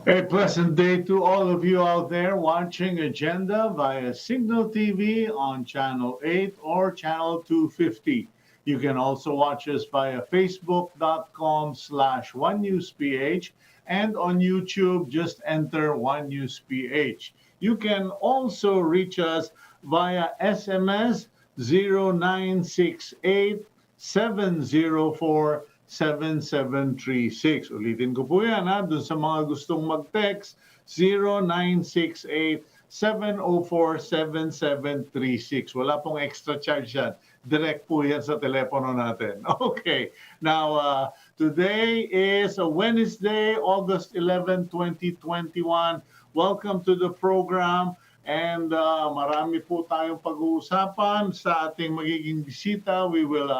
A pleasant day to all of you out there watching Agenda via Cignal TV on Channel 8 or Channel 250. You can also watch us via facebook.com/OneNewsPH and on YouTube, just enter OneNewsPH. You can also reach us via SMS 0968-704-7736. Ulitin ko po yan ha, dun sa mga gustong mag-text 0968-704-7736. Wala pong extra charge yan. Direct po yan sa telepono natin. Okay. Now, today is a Wednesday, August 11, 2021. Welcome to the program. And marami po tayong pag-uusapan sa ating magiging bisita. We will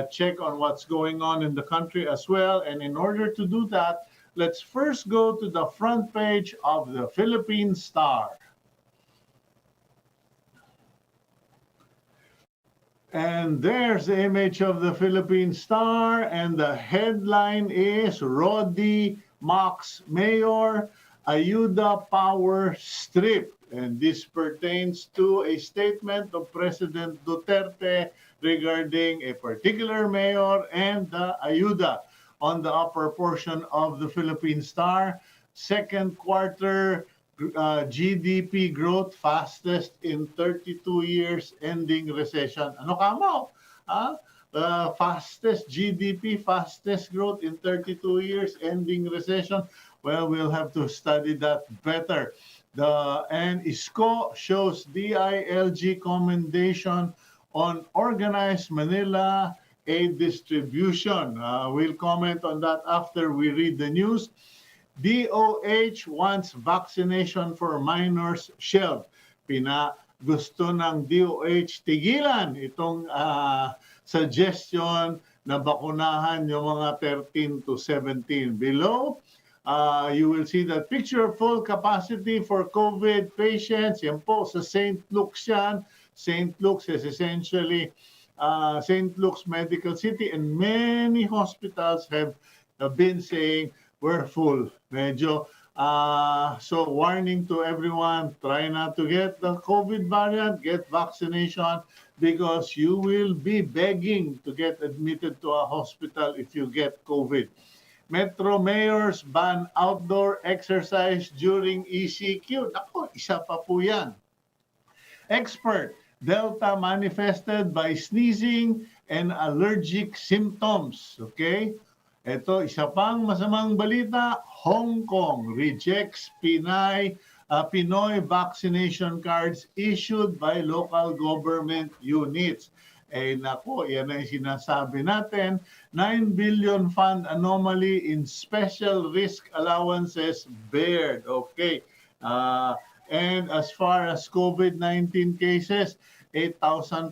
check on what's going on in the country as well. And in order to do that, let's first go to the front page of the Philippine Star. And there's the image of the Philippine Star, and the headline is Rodi Mocks Mayor, Ayuda Power Strip. And this pertains to a statement of President Duterte regarding a particular mayor and the ayuda on the upper portion of the Philippine Star. Second quarter GDP growth fastest in 32 years ending recession. Ano ka mo? Fastest GDP, fastest growth in 32 years ending recession. Well, we'll have to study that better. And ISCO shows DILG commendation on organized Manila aid distribution. We'll comment on that after we read the news. DOH wants vaccination for minors shelved. Gusto ng DOH tigilan itong suggestion na bakunahan yung mga 13 to 17 below. You will see that picture full capacity for COVID patients. Yan po sa St. Luke's yan. St. Luke's is essentially St. Luke's Medical City, and many hospitals have been saying we're full. Medyo, so warning to everyone, try not to get the COVID variant, get vaccination, because you will be begging to get admitted to a hospital if you get COVID. Metro mayors ban outdoor exercise during ECQ. Ako, isa pa po yan. Expert, Delta manifested by sneezing and allergic symptoms. Okay? Ito, isa pang masamang balita, Hong Kong rejects Pinoy vaccination cards issued by local government units. Eh nako, yan ang sinasabi natin, 9 billion fund anomaly in special risk allowances bared. Okay. And as far as COVID-19 cases, 8,500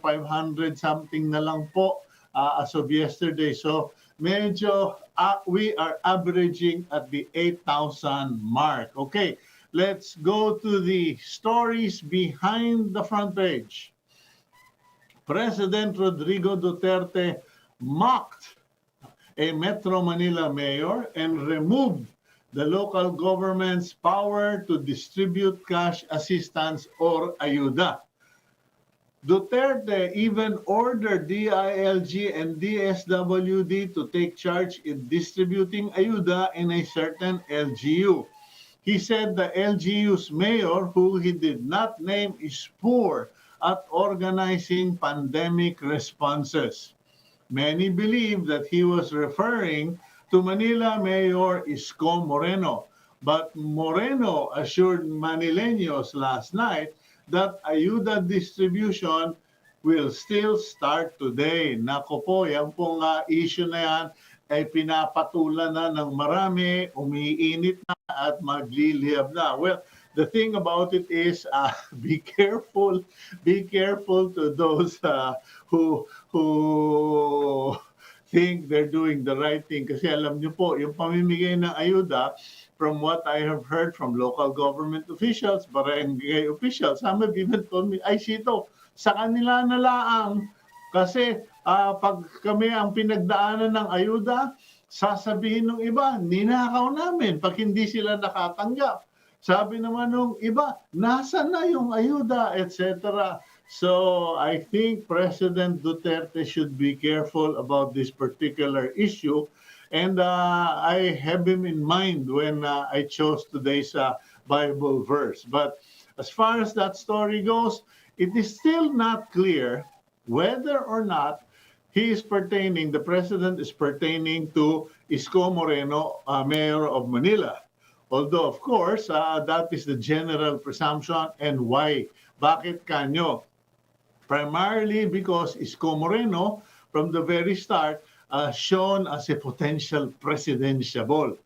something na lang po as of yesterday. So, medyo we are averaging at the 8,000 mark. Okay, let's go to the stories behind the front page. President Rodrigo Duterte mocked a Metro Manila mayor and removed the local government's power to distribute cash assistance or ayuda. Duterte even ordered DILG and DSWD to take charge in distributing ayuda in a certain LGU. He said the LGU's mayor, who he did not name, is poor at organizing pandemic responses. Many believe that he was referring to Manila Mayor Isko Moreno, but Moreno assured Manileños last night that ayuda distribution will still start today. Nako po, yan pong issue na yan ay pinapatulan na ng marami, umiinit na at maglilihab na. Well, the thing about it is be careful to those who think they're doing the right thing. Kasi alam niyo po, yung pamimigay ng ayuda, from what I have heard from local government officials, barangay officials, some have even told me, ay Cito, sa kanila na laang. Kasi pag kami ang pinagdaanan ng ayuda, sasabihin ng iba, ninakaw namin pag hindi sila nakatanggap. Sabi naman ng iba, nasa na yung ayuda, etc. So I think President Duterte should be careful about this particular issue. And I have him in mind when I chose today's Bible verse. But as far as that story goes, it is still not clear whether or not the president is pertaining to Isko Moreno, Mayor of Manila. Although, of course, that is the general presumption. And why? Bakit kanyo? Primarily because Isko Moreno, from the very start, shown as a potential presidentiable.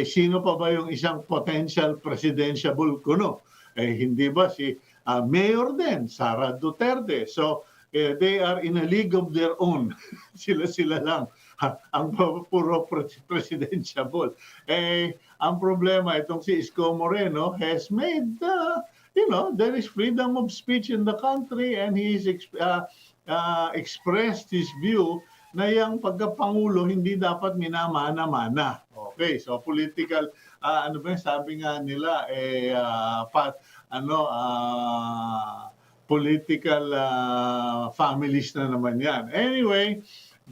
Sino pa ba yung isang potential presidentiable kuno? Hindi ba si Mayor din, Sara Duterte? So, they are in a league of their own. Sila-sila lang ang puro presidentiable. Ang problema, itong si Isko Moreno has made, there is freedom of speech in the country, and he's expressed his view na yung pagkapangulo hindi dapat minamana-mana. Okay, so political, sabi nga nila, political families na naman yan. Anyway,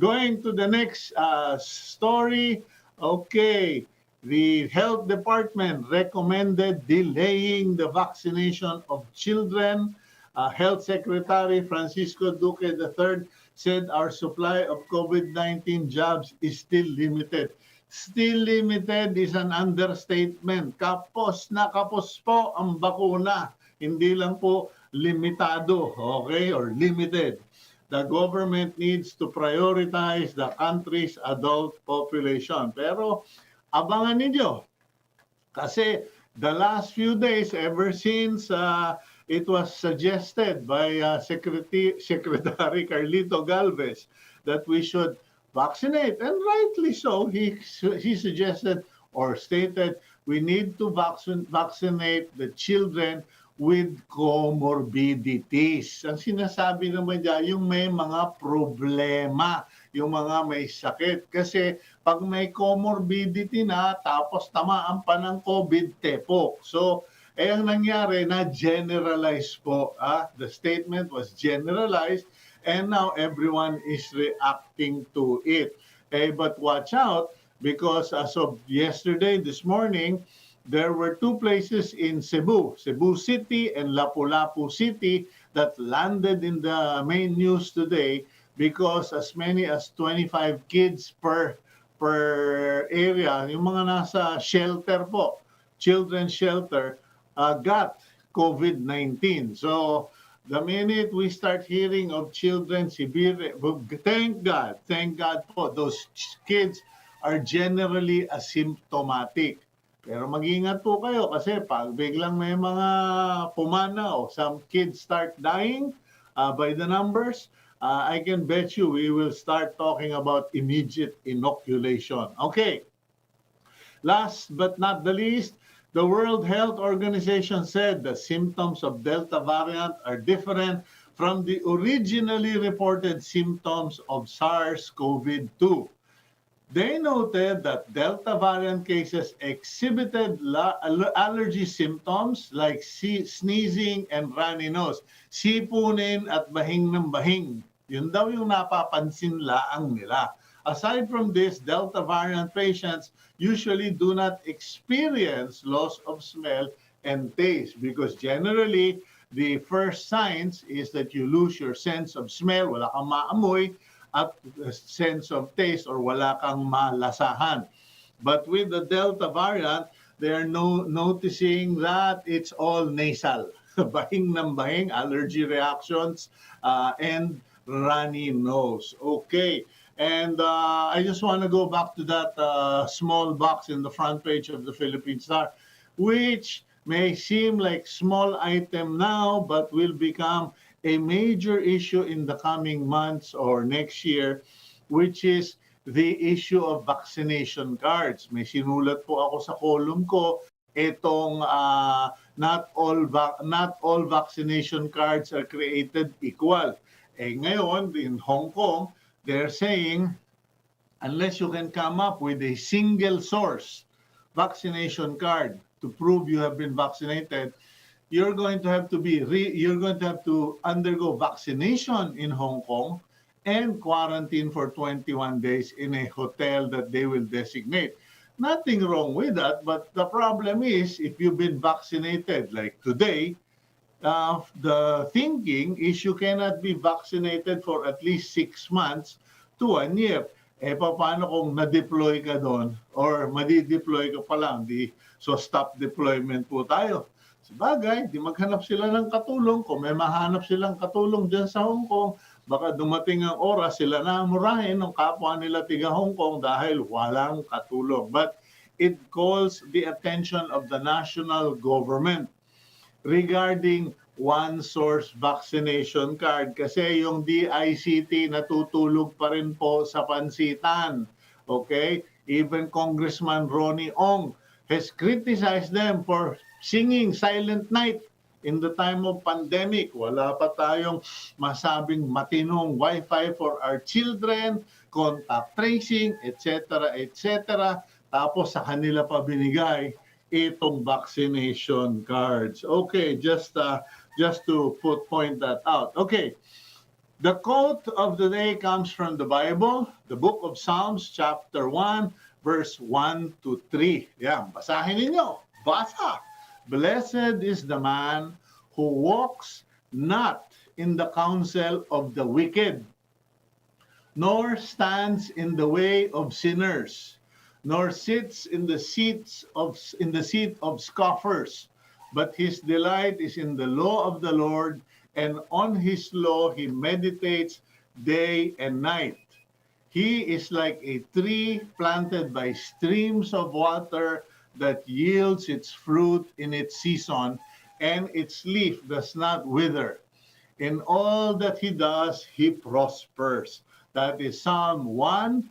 going to the next story. Okay, the Health Department recommended delaying the vaccination of children. Health Secretary Francisco Duque III said our supply of COVID-19 jabs is still limited. Still limited is an understatement. Kapos na kapos po ang bakuna. Hindi lang po limitado, okay, or limited. The government needs to prioritize the country's adult population. Pero abangan ninyo, kasi the last few days, ever since it was suggested by Secretary Carlito Galvez that we should vaccinate, and rightly so, he suggested or stated we need to vaccinate the children with comorbidities. Ang sinasabi naman dyan, yung may mga problema, yung mga may sakit. Kasi pag may comorbidity na, tapos tamaan pa ng COVID, tepok. So, ang nangyari na generalized po. The statement was generalized, and now everyone is reacting to it. But watch out, because as of yesterday, this morning, there were two places in Cebu City and Lapu-Lapu City, that landed in the main news today because as many as 25 kids per area, yung mga nasa shelter po, children's shelter, got COVID-19. So the minute we start hearing of children severe, thank God po, those kids are generally asymptomatic. Pero mag-ingat po kayo kasi pag biglang may mga pumanaw, some kids start dying by the numbers, I can bet you we will start talking about immediate inoculation. Okay. Last but not the least, the World Health Organization said the symptoms of Delta variant are different from the originally reported symptoms of SARS-CoV-2. They noted that Delta variant cases exhibited allergy symptoms like sneezing and runny nose, sipunin at bahing ng bahing. Yun daw yung napapansin laang nila. Aside from this, Delta variant patients usually do not experience loss of smell and taste because generally the first signs is that you lose your sense of smell, wala kang maamoy, at sense of taste or wala kang malasahan. But with the Delta variant, they are noticing that it's all nasal. Bahing ng bahing, allergy reactions, and runny nose. Okay. And I just want to go back to that small box in the front page of the Philippine Star, which may seem like small item now, but will become a major issue in the coming months or next year, which is the issue of vaccination cards. May sinulat po ako sa column ko, itong not all vaccination cards are created equal. Ngayon, in Hong Kong, they're saying unless you can come up with a single source vaccination card to prove you have been vaccinated, you're going to have to undergo vaccination in Hong Kong and quarantine for 21 days in a hotel that they will designate. Nothing wrong with that, but the problem is if you've been vaccinated like today, the thinking is you cannot be vaccinated for at least 6 months to 1 year. Paano kung na-deploy ka doon or madi-deploy ka pa lang, so stop deployment po tayo. Sabagay, di maghanap sila ng katulong. Kung may mahanap silang katulong dyan sa Hong Kong, baka dumating ang oras sila na murahin ng kapwa nila tiga Hong Kong dahil walang katulong. But it calls the attention of the national government regarding one-source vaccination card kasi yung DICT natutulog pa rin po sa pansitan. Okay? Even Congressman Ronnie Ong has criticized them for singing Silent Night in the time of pandemic. Wala pa tayong masabing matinong Wi-Fi for our children, contact tracing, etc., etc. Tapos sa kanila pa binigay itong vaccination cards. Okay, just to point that out. Okay, the quote of the day comes from the Bible, the book of Psalms, chapter 1, verse 1 to 3. Yan, basahin ninyo. Basa. Blessed is the man who walks not in the counsel of the wicked, nor stands in the way of sinners, nor sits in the seat of scoffers, but his delight is in the law of the Lord, and on his law he meditates day and night. He is like a tree planted by streams of water that yields its fruit in its season, and its leaf does not wither. In all that he does, he prospers. That is Psalm 1,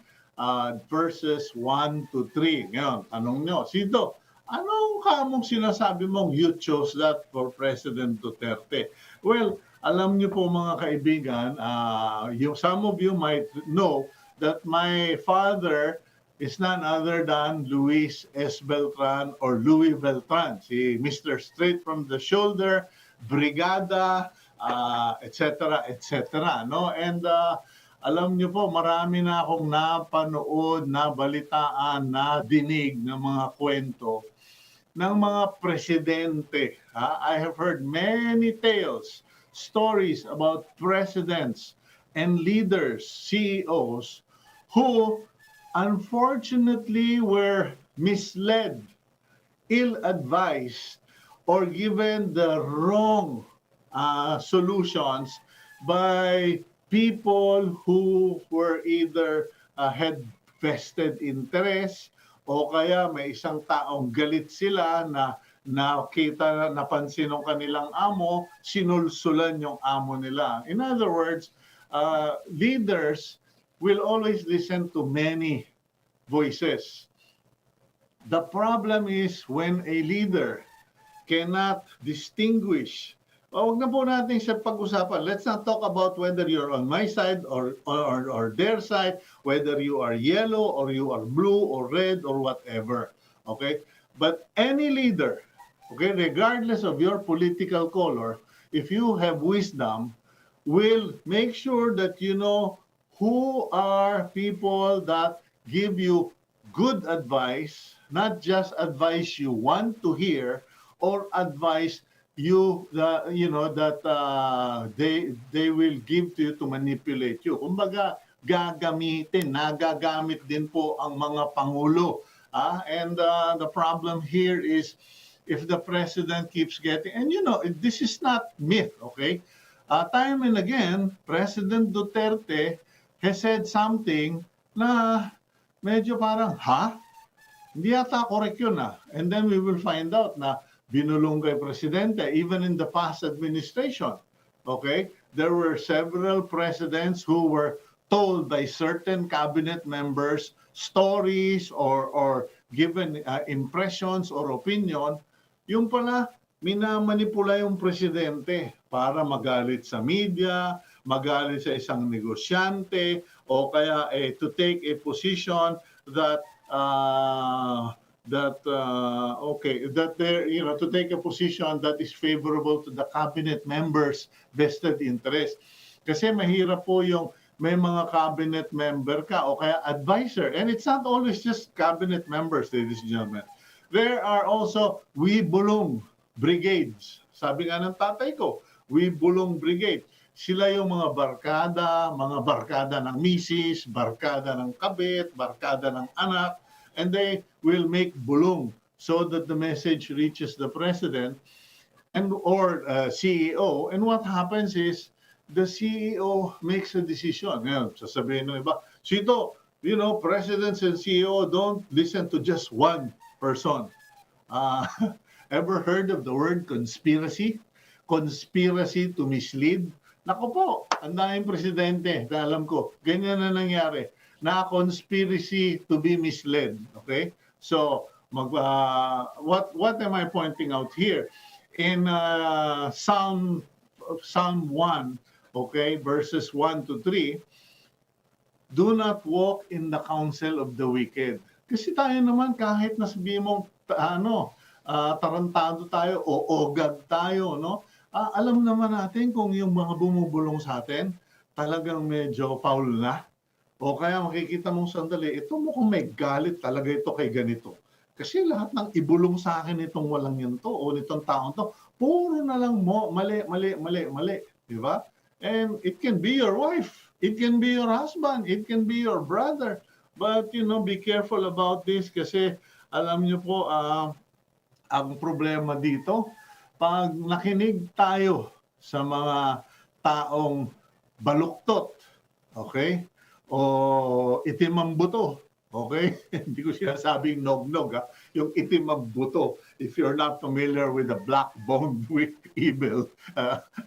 verses 1 to 3. Ngayon, tanong nyo, Cito, anong kamong sinasabi mong you chose that for President Duterte? Well, alam nyo po mga kaibigan, some of you might know that my father is none other than Luis S. Beltran or Louis Beltran, si Mr. Straight from the Shoulder, Brigada, etc., etc. No? And alam niyo po, marami na akong napanood, nabalitaan, nadinig ng mga kwento ng mga presidente. I have heard many tales, stories about presidents and leaders, CEOs, who unfortunately were misled, ill-advised, or given the wrong solutions by people who were either had vested interest o kaya may isang taong galit sila na nakita, napansin ng kanilang amo, sinulsulan yung amo nila. In other words, leaders will always listen to many voices. The problem is when a leader cannot distinguish. Wag na po natin siya pag-usapan. Let's not talk about whether you're on my side or their side, whether you are yellow or you are blue or red or whatever. Okay? But any leader, okay, regardless of your political color, if you have wisdom, will make sure that you know who are people that give you good advice, not just advice you want to hear or advice you that they will give to you to manipulate you. Kumbaga, nagagamit din po ang mga pangulo. And the problem here is if the president keeps getting, and this is not myth, okay? Time and again, President Duterte has said something na medyo parang, hindi yata correct yun And then we will find out na binulong kay Presidente, even in the past administration. Okay? There were several presidents who were told by certain cabinet members stories or given impressions or opinion. Yung pala, minamanipula yung presidente para magalit sa media, magalit sa isang negosyante, o kaya to take a position that to take a position that is favorable to the cabinet members' vested interest. Kasi mahirap po yung may mga cabinet member ka o kaya advisor. And it's not always just cabinet members, ladies and gentlemen. There are also we bulong brigades. Sabi nga ng tatay ko, we bulong brigade. Sila yung mga barkada ng misis, barkada ng kabit, barkada ng anak, and they will make bulong so that the message reaches the president and or CEO. And what happens is the CEO makes a decision. Ngayon, sasabihin ng iba, Cito, presidents and CEO don't listen to just one person. Ever heard of the word conspiracy? Conspiracy to mislead? Naku po, ang daming presidente, alam ko, ganyan na nangyari. Na conspiracy to be misled. Okay? So, what am I pointing out here? In Psalm 1, okay, verses 1 to 3, do not walk in the counsel of the wicked. Kasi tayo naman, kahit nasabihin mong, tarantado tayo o ogag tayo, no? Alam naman natin kung yung mga bumubulong sa atin, talagang medyo foul na. O kaya makikita mong sandali, ito mukhang may galit talaga ito kay ganito. Kasi lahat ng ibulong sa akin itong walang yun to o nitong taon to, puro na lang mali. Di ba? And it can be your wife, it can be your husband, it can be your brother. But, be careful about this kasi alam niyo po, ang problema dito, pag nakinig tayo sa mga taong baluktot, okay? O itim ang buto, okay? Hindi ko sinasabing nog-nog, yung itim ang buto. If you're not familiar with the black bone with evil,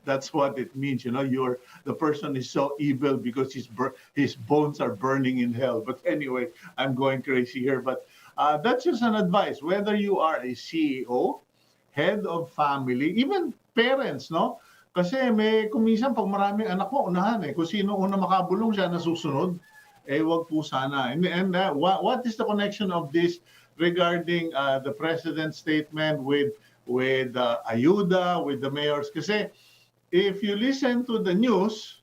that's what it means. The person is so evil because his bones are burning in hell. But anyway, I'm going crazy here. But that's just an advice. Whether you are a CEO, head of family, even parents, no? Kasi kung minsan pag maraming anak mo, unahan kung sino una makabulong siya nasusunod, wag po sana. And what is the connection of this regarding the president's statement with ayuda, with the mayors? Kasi if you listen to the news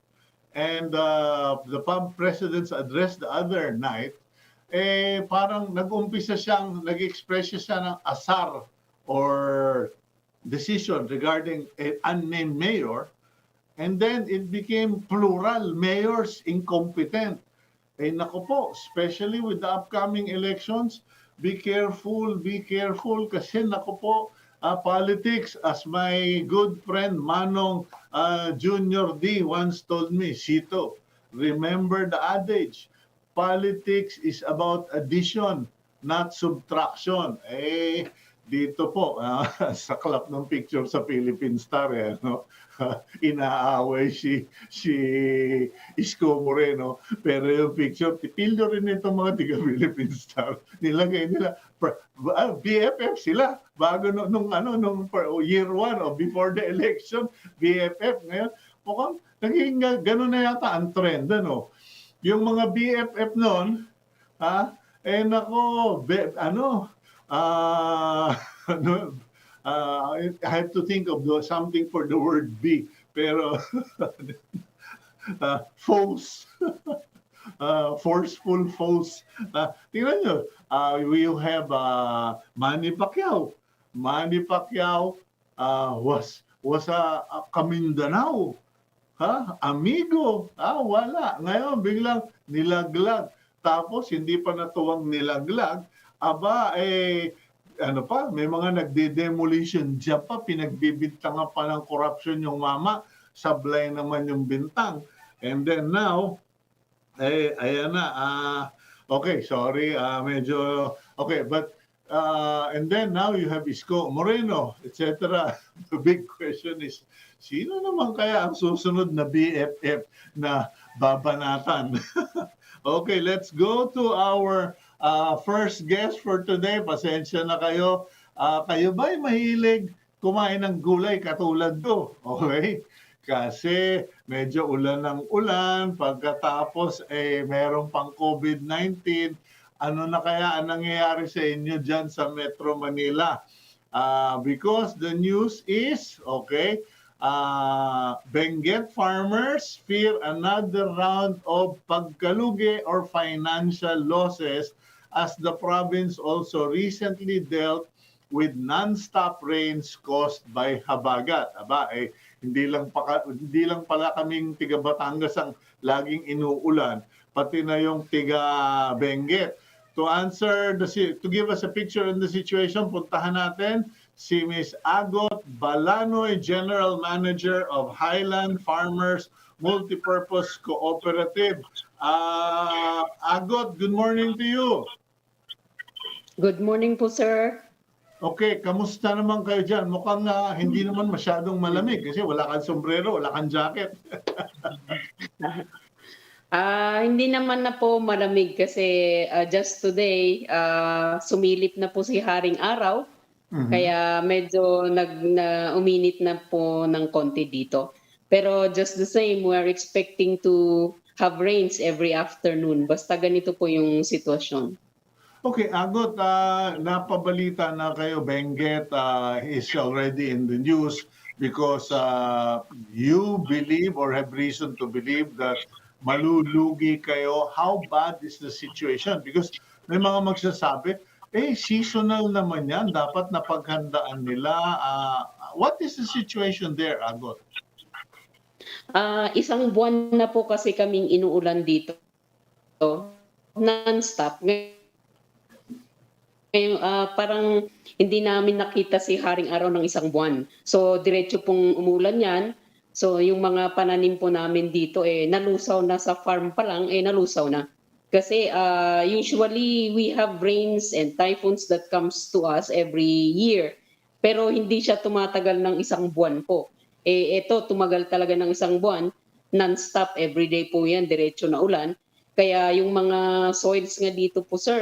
and the president's address the other night, parang nag-express siya ng asar or decision regarding an unnamed mayor, and then it became plural, mayors incompetent. Naku po, especially with the upcoming elections, be careful kasi naku po, politics, as my good friend Manong Junior D once told me, Cito, remember the adage, politics is about addition, not subtraction. Dito po, sa clap ng picture sa Philippine Star, inaaway si Isko Moreno. Pero yung picture, tipildo rin itong mga tiga-Philippine Star. Nilagay nila, BFF sila. Bago nung year 1 o before the election, BFF. Ngayon, mukhang naging gano'n na yata ang trend, Yung mga BFF noon, I have to think of something for the word be, pero false, forceful false. Tingnan nyo, we have Manny Pacquiao. Manny Pacquiao was a Kamindanao. Amigo. Wala. Ngayon, biglang nilaglag. Tapos, hindi pa natuwang nilaglag. May mga nagde-demolition job pa, pinagbibintangan pa ng corruption yung mama, sablay naman yung bintang. And then now, ayan na, okay, sorry, but, and then now you have Isko Moreno, etc. The big question is, sino naman kaya ang susunod na BFF na babanatan? Okay, let's go to our first guest for today. Pasensya na kayo. Kayo ba'y mahilig kumain ng gulay katulad ko. Okay? Kasi medyo ulan ng ulan, pagkatapos meron pang COVID-19. Ano na kaya ang nangyayari sa inyo dyan sa Metro Manila? Because the news is, okay, Benguet farmers fear another round of pagkalugi or financial losses as the province also recently dealt with non-stop rains caused by habagat. Hindi lang pala kaming tiga Batangas ang laging inuulan, pati na yung tiga Benguet. To give us a picture in the situation, puntahan natin si Ms. Agot Balandoy, General Manager of Highland Farmers Multipurpose Cooperative. Agot, good morning to you. Good morning po, sir. Okay, kamusta naman kayo dyan? Mukhang hindi naman masyadong malamig kasi wala kang sombrero, wala kang jacket. Hindi naman na po malamig kasi just today, sumilip na po si Haring Araw. Kaya medyo uminit na po ng konti dito. Pero just the same, we are expecting to have rains every afternoon. Basta ganito po yung sitwasyon. Okay, Agot, napabalita na kayo, Benguet is already in the news because you believe or have reason to believe that malulugi kayo. How bad is the situation? Because may mga magsasabi, seasonal naman yan, dapat napaghandaan nila. What is the situation there, Agot? Isang buwan na po kasi kaming inuulan dito. Non-stop. Parang hindi namin nakita si Haring Araw ng isang buwan. So, diretso pong umulan yan. So, yung mga pananim po namin dito, nalusaw na sa farm pa lang, nalusaw na. Kasi usually, we have rains and typhoons that comes to us every year. Pero hindi siya tumatagal ng isang buwan po. Ito, tumagal talaga ng isang buwan. Non-stop, everyday po yan, diretso na ulan. Kaya yung mga soils nga dito po, sir,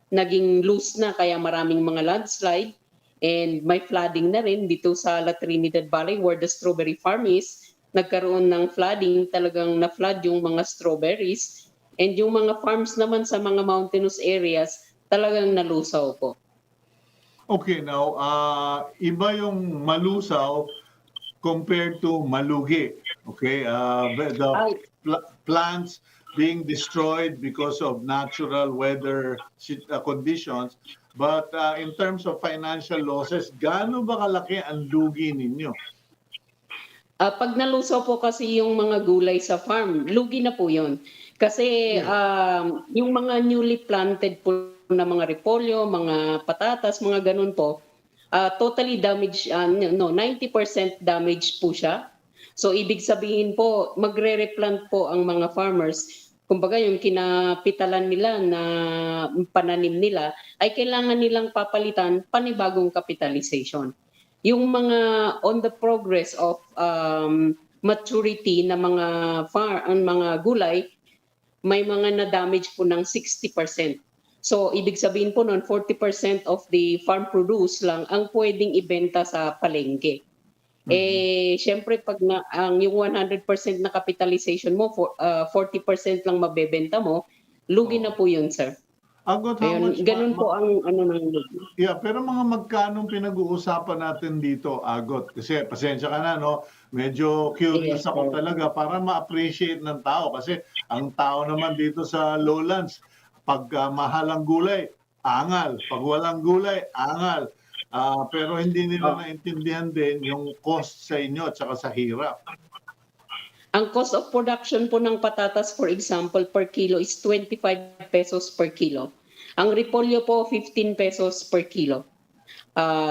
naging loose na kaya maraming mga landslide and may flooding na rin dito sa La Trinidad Valley where the strawberry farm is. Nagkaroon ng flooding, talagang na-flood yung mga strawberries and yung mga farms naman sa mga mountainous areas talagang nalusaw po. Okay, now, iba yung malusaw compared to malugi. Okay, the plants being destroyed because of natural weather conditions. But in terms of financial losses, gaano ba kalaki ang lugi ninyo? Pag nalusaw po kasi yung mga gulay sa farm, lugi na po yun. Kasi yung mga newly planted po na mga repolyo, mga patatas, mga ganun po, totally damaged, 90% damaged po siya. So ibig sabihin po, magre-replant po ang mga farmers. Kumbaga yung kinapitalan nila na pananim nila ay kailangan nilang papalitan panibagong capitalization. Yung mga on the progress of maturity na mga gulay, may mga na-damage po ng 60%. So ibig sabihin po noon 40% of the farm produce lang ang pwedeng ibenta sa palengke. Syempre pag yung 100% na capitalization mo, 40% lang mabebenta mo, lugi na po yun, sir. Agot, ganun po ang ng lugi. Yeah, pero mga magkanong pinag-uusapan natin dito, Agot? Kasi pasensya ka na, no? Medyo curious ako talaga para ma-appreciate ng tao. Kasi ang tao naman dito sa lowlands, pag mahal ang gulay, angal. Pag walang gulay, angal. Pero hindi nila naintindihan din yung cost sa inyo at saka sa hirap. Ang cost of production po ng patatas, for example, per kilo is 25 pesos per kilo. Ang repolyo po, 15 pesos per kilo.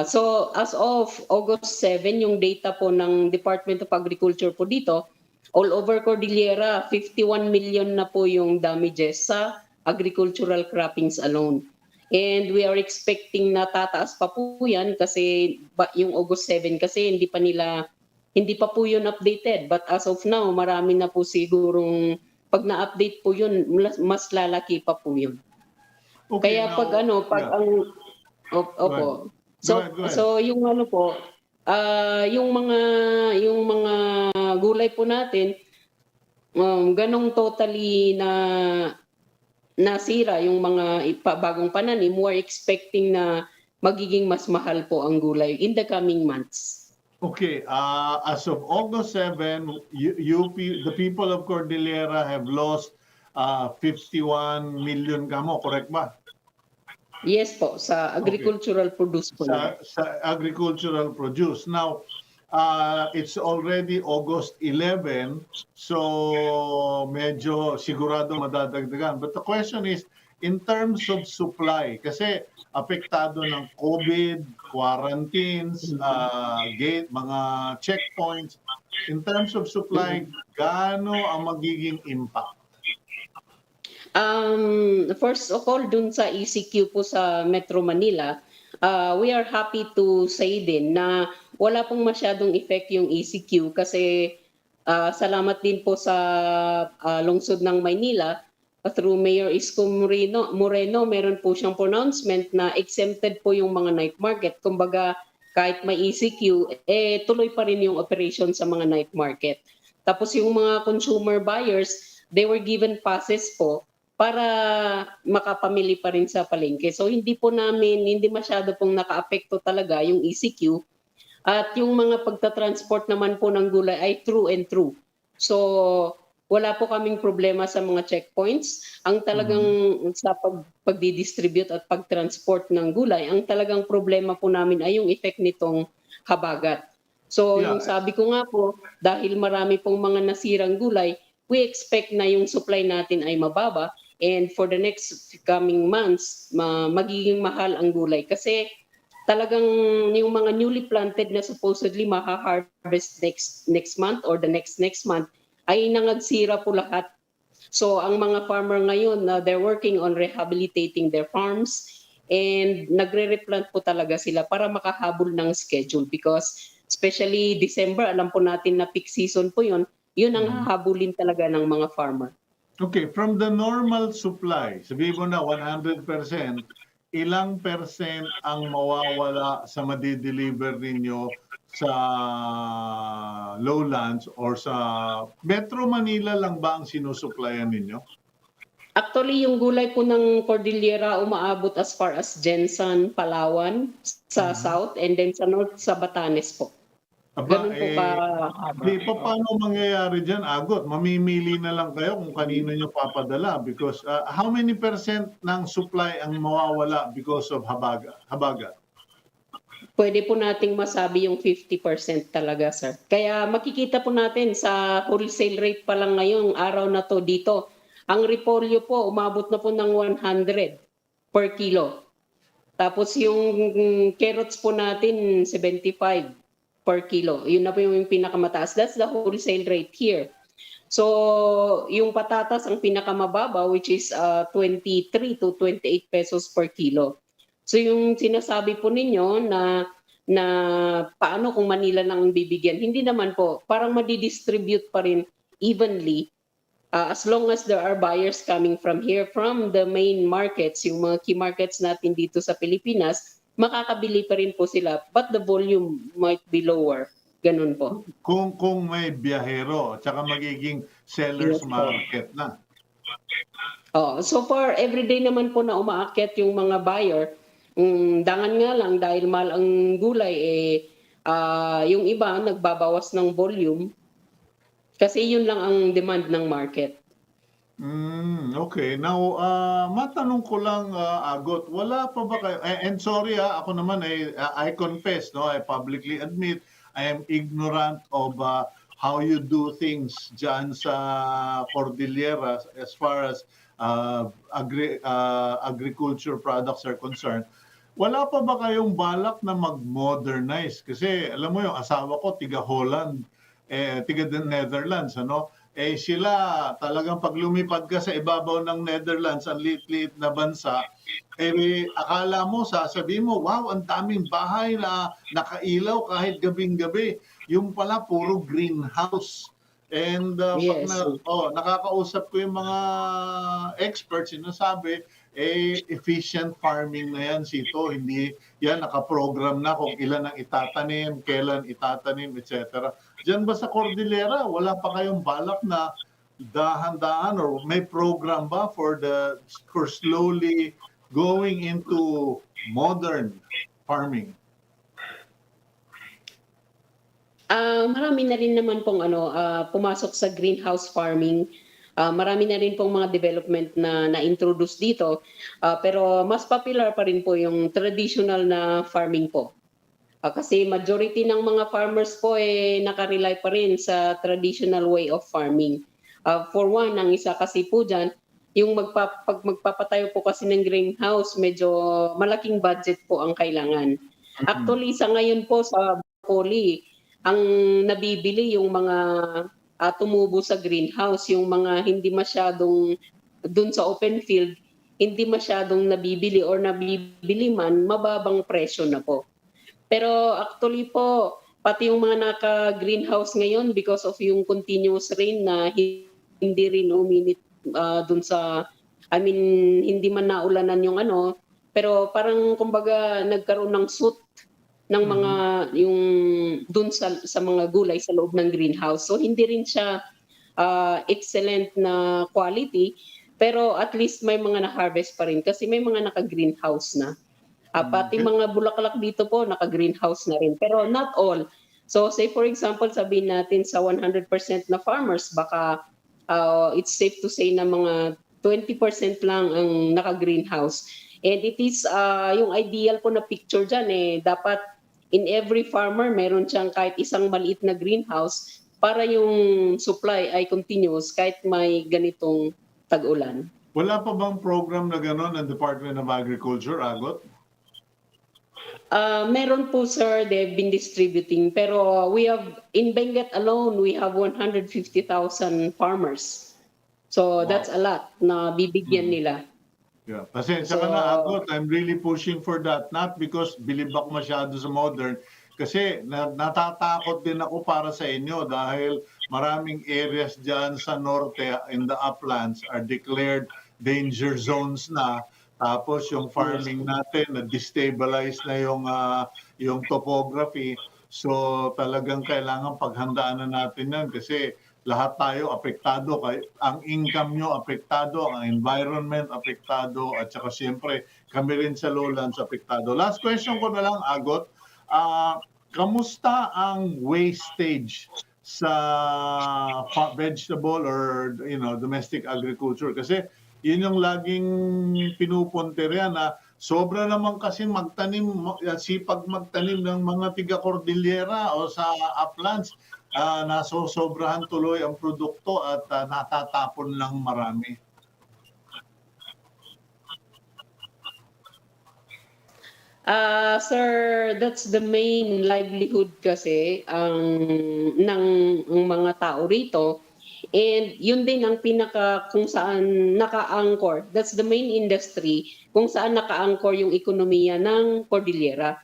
So as of August 7, yung data po ng Department of Agriculture po dito, all over Cordillera, 51 million na po yung damages sa agricultural croppings alone. And we are expecting na tataas pa po yan kasi yung August 7 kasi hindi pa po yun updated. But as of now, marami na po sigurong pag na-update po yun, mas lalaki pa po yun. Okay, kaya now, So yung po, yung mga gulay po natin, ganong totally na nasira yung mga bagong pananim, we're expecting na magiging mas mahal po ang gulay in the coming months. Okay, as of August 7, the people of Cordillera have lost 51 million kamo, correct ba? Yes po, sa agricultural produce po yan. Sa agricultural produce. Now, it's already August 11, so medyo sigurado madadagdagan. But the question is, in terms of supply, kasi apektado ng COVID, quarantines, gate, mga checkpoints, in terms of supply, gaano ang magiging impact? First of all, dun sa ECQ po sa Metro Manila, we are happy to say din na wala pong masyadong effect yung ECQ kasi salamat din po sa lungsod ng Maynila through Mayor Isko Moreno, meron po siyang pronouncement na exempted po yung mga night market. Kumbaga, kahit may ECQ, tuloy pa rin yung operation sa mga night market. Tapos yung mga consumer buyers, they were given passes po para makapamili pa rin sa palengke. So hindi masyado pong nakaapekto talaga yung ECQ. At yung mga pagta-transport naman po ng gulay ay true and true. So wala po kaming problema sa mga checkpoints. Ang talagang sa pagdi-distribute at pag-transport ng gulay, ang talagang problema po namin ay yung effect nitong habagat. So yung sabi ko nga po, dahil marami pong mga nasirang gulay, we expect na yung supply natin ay mababa, and for the next coming months, magiging mahal ang gulay. Kasi talagang yung mga newly planted na supposedly maha-harvest next month or the next month, ay nangagsira po lahat. So ang mga farmer ngayon, they're working on rehabilitating their farms, and nagre-replant po talaga sila para makahabol ng schedule, because especially December, alam po natin na peak season po yun ang hahabulin talaga ng mga farmer. Okay, from the normal supply, sabihin mo na 100%, ilang percent ang mawawala sa madideliver ninyo sa lowlands or sa Metro Manila lang ba ang sinusuplayan ninyo? Actually, yung gulay po ng Cordillera umaabot as far as Jensan, Palawan, sa south, and then sa north, sa Batanes po. Aba, Ganun po paano mangyayari dyan, Agot? Mamimili na lang kayo kung kanino nyo papadala, because how many percent ng supply ang mawawala because of habagat? Pwede po nating masabi yung 50% talaga, sir. Kaya makikita po natin sa wholesale rate pa lang ngayong araw na to dito. Ang repolyo po, umabot na po ng 100 per kilo. Tapos yung carrots po natin, 75 per kilo. Yun na po yung pinakamataas. That's the wholesale rate here. So, yung patatas ang pinakamababa, which is 23 to 28 pesos per kilo. So, yung sinasabi po ninyo na paano kung Manila lang ang bibigyan, hindi naman po. Parang madidistribute pa rin evenly as long as there are buyers coming from here, from the main markets, yung mga key markets natin dito sa Pilipinas, makakabili pa rin po sila, but the volume might be lower. Ganun po. Kung may biyahero, tsaka magiging seller's market na. So far, everyday naman po na umaakyat yung mga buyer. Dangan nga lang, dahil mahal ang gulay, yung iba nagbabawas ng volume. Kasi yun lang ang demand ng market. Okay. Now, matanong ko lang, Agot, wala pa ba kayo, and sorry ako naman, I confess, no, I publicly admit, I am ignorant of how you do things dyan sa Cordillera as far as agriculture products are concerned. Wala pa ba kayong balak na mag-modernize? Kasi alam mo yung asawa ko, tiga Holland, tiga Netherlands, ano? Sila talagang pag lumipad ka sa ibabaw ng Netherlands, ang liit-liit na bansa, akala mo, sasabihin mo, wow, ang daming bahay na nakailaw kahit gabing-gabi. Yung pala, puro greenhouse. And Yes. nakakausap ko yung mga experts, sinasabi, efficient farming na yan, Cito. Hindi yan nakaprogram na kung ilan ang itatanim, kailan itatanim, etc. Diyan ba sa Cordillera, wala pa kayong balak na dahan-dahan or may program ba for slowly going into modern farming? Marami na rin naman pong pumasok sa greenhouse farming. Marami na rin pong mga development na na-introduce dito. Pero mas popular pa rin po yung traditional na farming po. Kasi majority ng mga farmers po nakarely pa rin sa traditional way of farming. For one, ang isa kasi po dyan, yung pag magpapatayo po kasi ng greenhouse, medyo malaking budget po ang kailangan. Actually, sa ngayon po sa Poli, ang nabibili yung mga tumubo sa greenhouse, yung mga hindi masyadong dun sa open field, hindi masyadong nabibili or nabibili man, mababang presyo na po. Pero actually po, pati yung mga naka-greenhouse ngayon because of yung continuous rain na hindi rin uminit dun sa, hindi man naulanan yung pero parang kumbaga nagkaroon ng soot ng mga yung dun sa mga gulay sa loob ng greenhouse. So hindi rin siya excellent na quality, pero at least may mga na-harvest pa rin kasi may mga naka-greenhouse na. Pati mga bulaklak dito po naka-greenhouse na rin, pero not all. So say for example, sabihin natin sa 100% na farmers, baka it's safe to say na mga 20% lang ang naka-greenhouse. And it is yung ideal po na picture dyan dapat in every farmer meron siyang kahit isang maliit na greenhouse para yung supply ay continuous kahit may ganitong tag-ulan. Wala pa bang program na gano'n ng Department of Agriculture, Agot? Meron po, sir, they've been distributing, pero we have in Benguet alone we have 150,000 farmers. So that's a lot na bibigyan nila. Yeah. Pasensya ka na, Agot. I'm really pushing for that. Not because bilib ako masyado sa modern. Kasi natatakot din ako para sa inyo dahil maraming areas dyan sa norte in the uplands are declared danger zones na. Tapos yung farming natin na-destabilize na yung topography. So talagang kailangan paghandaan na natin yan kasi lahat tayo apektado, ang income nyo apektado, ang environment apektado, at saka siyempre kami rin sa lowlands apektado. Last question ko na lang, Agot, kamusta ang wastage sa vegetable or domestic agriculture? Kasi yun yung laging pinupuntirya na sobra naman kasi sipag magtanim ng mga tiga-Cordillera o sa uplands. Nasosobrahan tuloy ang produkto at natatapon lang marami. Sir, that's the main livelihood kasi ng mga tao rito. And yun din ang kung saan naka-anchor. That's the main industry kung saan naka-anchor yung ekonomiya ng Cordillera.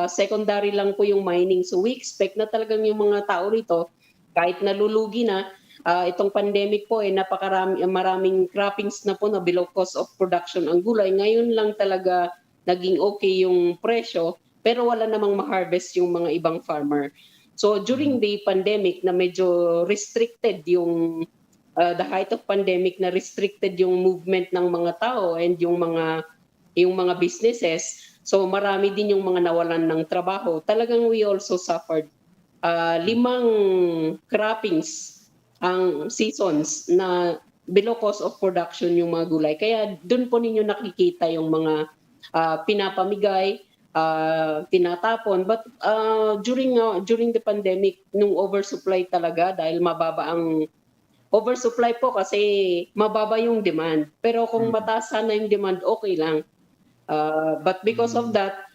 Secondary lang po yung mining. So we expect na talagang yung mga tao rito, kahit nalulugi na, itong pandemic po maraming croppings na po na below cost of production ang gulay. Ngayon lang talaga naging okay yung presyo, pero wala namang ma-harvest yung mga ibang farmer. So during the pandemic na medyo restricted yung the height of pandemic na restricted yung movement ng mga tao and yung mga businesses. So marami din yung mga nawalan ng trabaho. Talagang we also suffered 5 croppings ang seasons na below cost of production yung mga gulay. Kaya doon po ninyo nakikita yung mga pinapamigay, tinatapon. But during the pandemic, nung oversupply talaga, dahil mababa ang oversupply po kasi mababa yung demand. Pero kung mataas sana yung demand, okay lang. But because of that,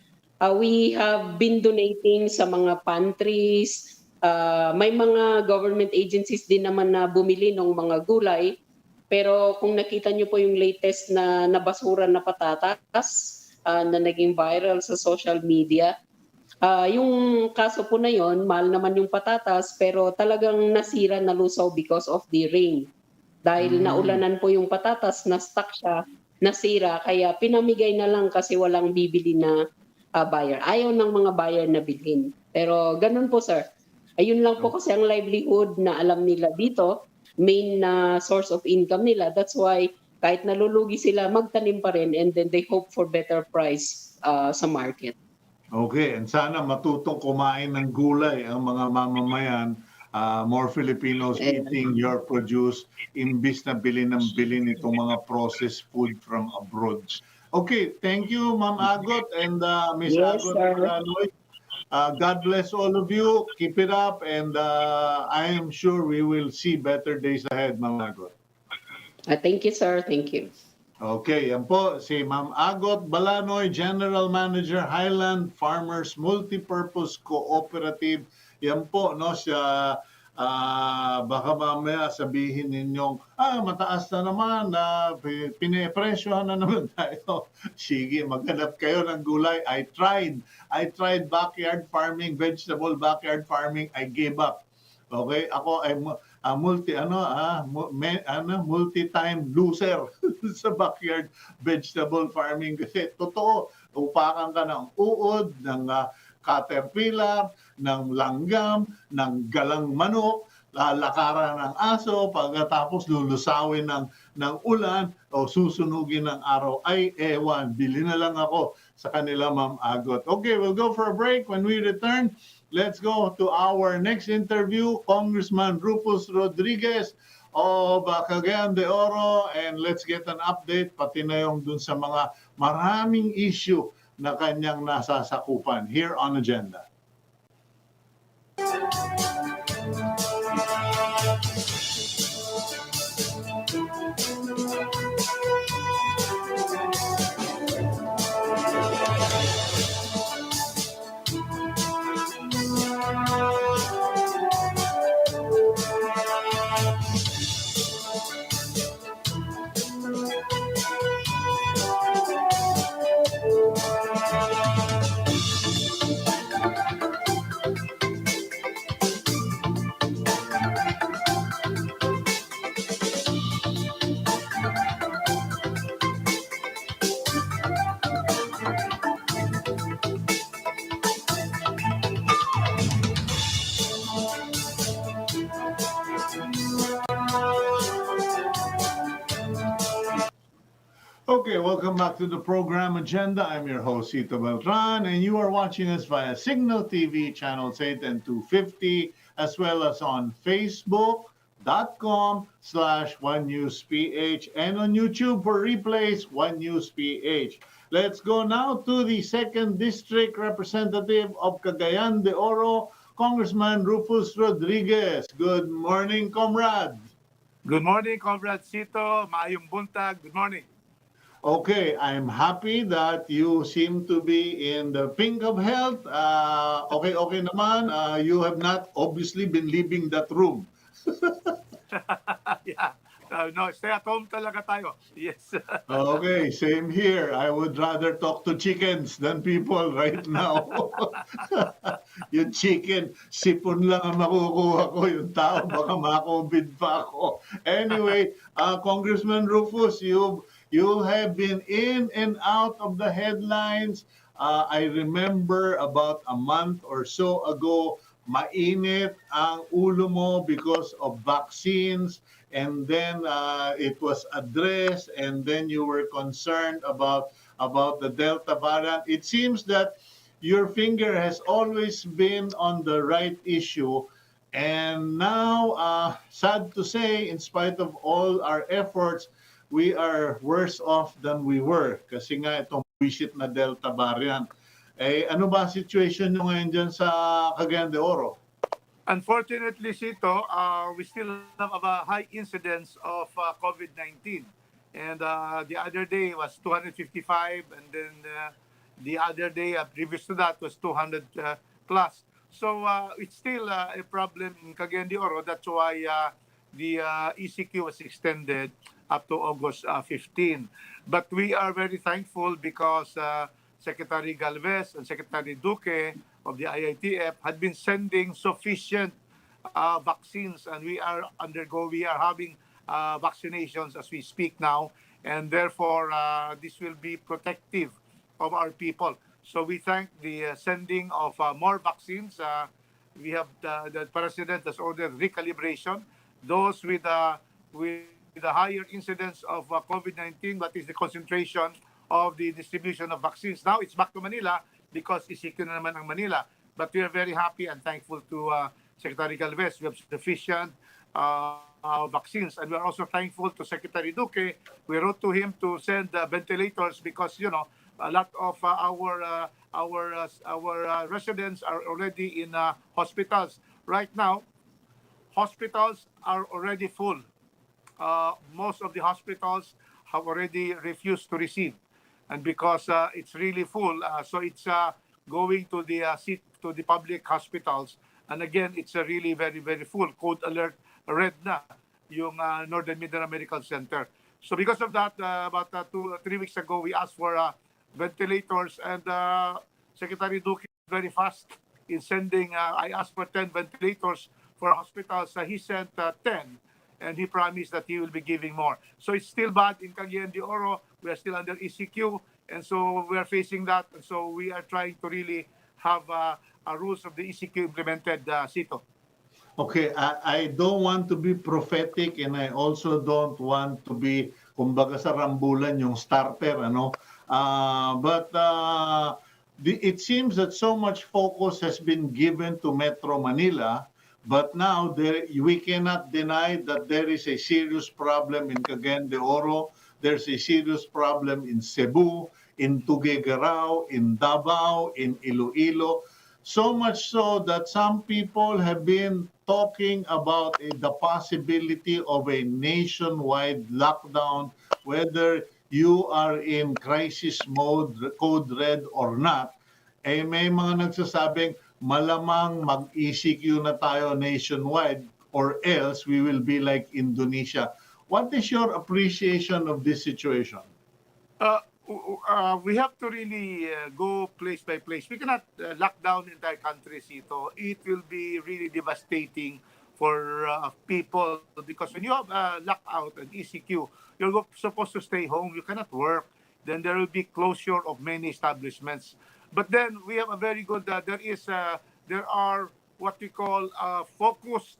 we have been donating sa mga pantries. May mga government agencies din naman na bumili ng mga gulay. Pero kung nakita niyo po yung latest na nabasura na patatas na naging viral sa social media, yung kaso po na yon, mahal naman yung patatas pero talagang nasira, nalusaw because of the rain. Dahil naulanan po yung patatas, na-stuck siya. nasira kaya pinamigay na lang kasi walang bibili na buyer. Ayaw ng mga buyer na bilhin. Pero ganun po sir. Ayun lang po kasi ang livelihood na alam nila dito, main na source of income nila. That's why kahit nalulugi sila, magtanim pa rin and then they hope for better price sa market. Okay, and sana matutong kumain ng gulay ang mga mamamayan. More Filipinos eating your produce imbis na bilhin itong mga processed food from abroad. Okay, thank you Ma'am Agot and Miss Yes, Agot sir. Balandoy. God bless all of you. Keep it up and I am sure we will see better days ahead, Ma'am Agot. Thank you, sir. Thank you. Okay, yan po si Ma'am Agot Balandoy, General Manager, Highland Farmers Multipurpose Cooperative. Yan po, no, siya, baka mamaya sabihin ninyong, mataas na naman, pinipresyohan na naman tayo. Sige, maghanap kayo ng gulay. I tried backyard farming, vegetable backyard farming. I gave up. Okay, ako ay multi-time loser sa backyard vegetable farming kasi totoo, upakan ka ng uod, ng caterpillar, ng langgam, ng galang manok, lalakaran ng aso, pagkatapos lulusawin ng ulan o susunugin ng araw. Ay, ewan, bili na lang ako sa kanila, Ma'am Agot. Okay, we'll go for a break. When we return, let's go to our next interview, Congressman Rufus Rodriguez of Cagayan de Oro, and let's get an update pati na yung dun sa mga maraming issue na kanyang nasasakupan here on Agenda. Okay, welcome back to the program Agenda. I'm your host, Cito Beltran, and you are watching us via Cignal TV, channels 8 and 250, as well as on Facebook.com/OneNewsPH and on YouTube for replays, OneNewsPH. Let's go now to the 2nd District Representative of Cagayan de Oro, Congressman Rufus Rodriguez. Good morning, comrade. Good morning, Comrade Cito. Maayong buntag. Good morning. Okay, I'm happy that you seem to be in the pink of health. Okay naman. You have not obviously been leaving that room. Yeah. No, stay at home talaga tayo. Yes. Okay, same here. I would rather talk to chickens than people right now. Yung chicken, sipon lang ang makukuha ko. Yung tao, baka ma-COVID pa ako. Anyway, Congressman Rufus, you have been in and out of the headlines. I remember about a month or so ago, mainit ang ulo mo because of vaccines, and then it was addressed, and then you were concerned about the Delta variant. It seems that your finger has always been on the right issue, and now, sad to say, in spite of all our efforts, we are worse off than we were kasi nga itong visit na Delta variant. Eh, ano ba situation nyo ngayon dyan sa Cagayan de Oro? Unfortunately, Cito, we still have a high incidence of COVID-19. And the other day was 255, and then the other day, previous to that, was 200 plus. So it's still a problem in Cagayan de Oro. That's why the ECQ was extended up to August 15. But we are very thankful because Secretary Galvez and Secretary Duque of the IITF had been sending sufficient vaccines, and we are having vaccinations as we speak now, and therefore this will be protective of our people. So we thank the sending of more vaccines. We have the president has ordered recalibration. Those with the higher incidence of COVID-19, what is the concentration of the distribution of vaccines. Now it's back to Manila because isipin na naman ang Manila. But we are very happy and thankful to Secretary Galvez. We have sufficient vaccines, and we are also thankful to Secretary Duque. We wrote to him to send ventilators because a lot of our residents are already in hospitals right now. Hospitals are already full. Most of the hospitals have already refused to receive, and because it's really full, so it's going to the public hospitals. And again, it's really very, very full. Code alert red na yung Northern Mindanao Medical Center. So because of that, about 2-3 weeks ago, we asked for ventilators, and Secretary Duque is very fast in sending. I asked for 10 ventilators for hospitals. He sent 10, and he promised that he will be giving more. So it's still bad in Cagayan de Oro. We are still under ECQ, and so we are facing that. And so we are trying to really have rules of the ECQ implemented, Cito. Okay, I don't want to be prophetic, and I also don't want to be, kumbaga sa rambulan, yung starter, ano? But it seems that so much focus has been given to Metro Manila, but now we cannot deny that there is a serious problem in Cagayan de Oro. There's a serious problem in Cebu, in Tuguegarao, in Davao, in Iloilo. So much so that some people have been talking about the possibility of a nationwide lockdown, whether you are in crisis mode, code red or not. Eh may mga nagsasabing malamang mag-ECQ na tayo nationwide, or else we will be like Indonesia. What is your appreciation of this situation? We have to really go place by place. We cannot lock down the entire country, Cito. It will be really devastating for people, because when you have lockout and ECQ, you're supposed to stay home. You cannot work. Then there will be closure of many establishments. But then we have a very good. There are what we call focused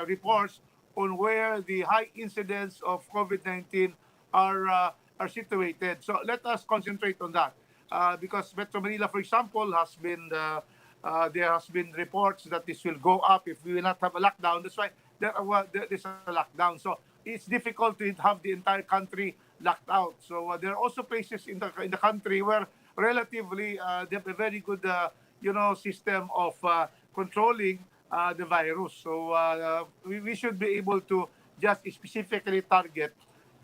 reports on where the high incidence of COVID-19 are situated. So let us concentrate on that, because Metro Manila, for example, has been there has been reports that this will go up if we will not have a lockdown. That's why there's a lockdown. So it's difficult to have the entire country locked out. So there are also places in the country where relatively they have a very good system of controlling the virus. So we should be able to just specifically target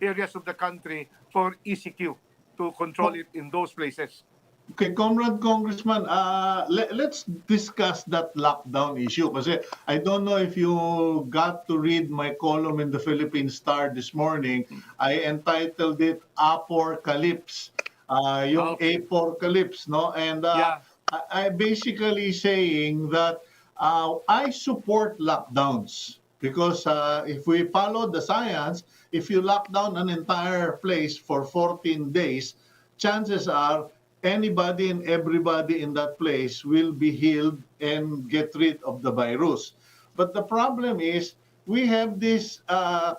areas of the country for ECQ to control it in those places. Okay, Comrade Congressman, let's discuss that lockdown issue. Kasi I don't know if you got to read my column in the Philippine Star this morning. I entitled it Apocalypse. Yung Apocalypse, no? And I basically saying that I support lockdowns. Because if we follow the science, if you lock down an entire place for 14 days, chances are anybody and everybody in that place will be healed and get rid of the virus. But the problem is we have this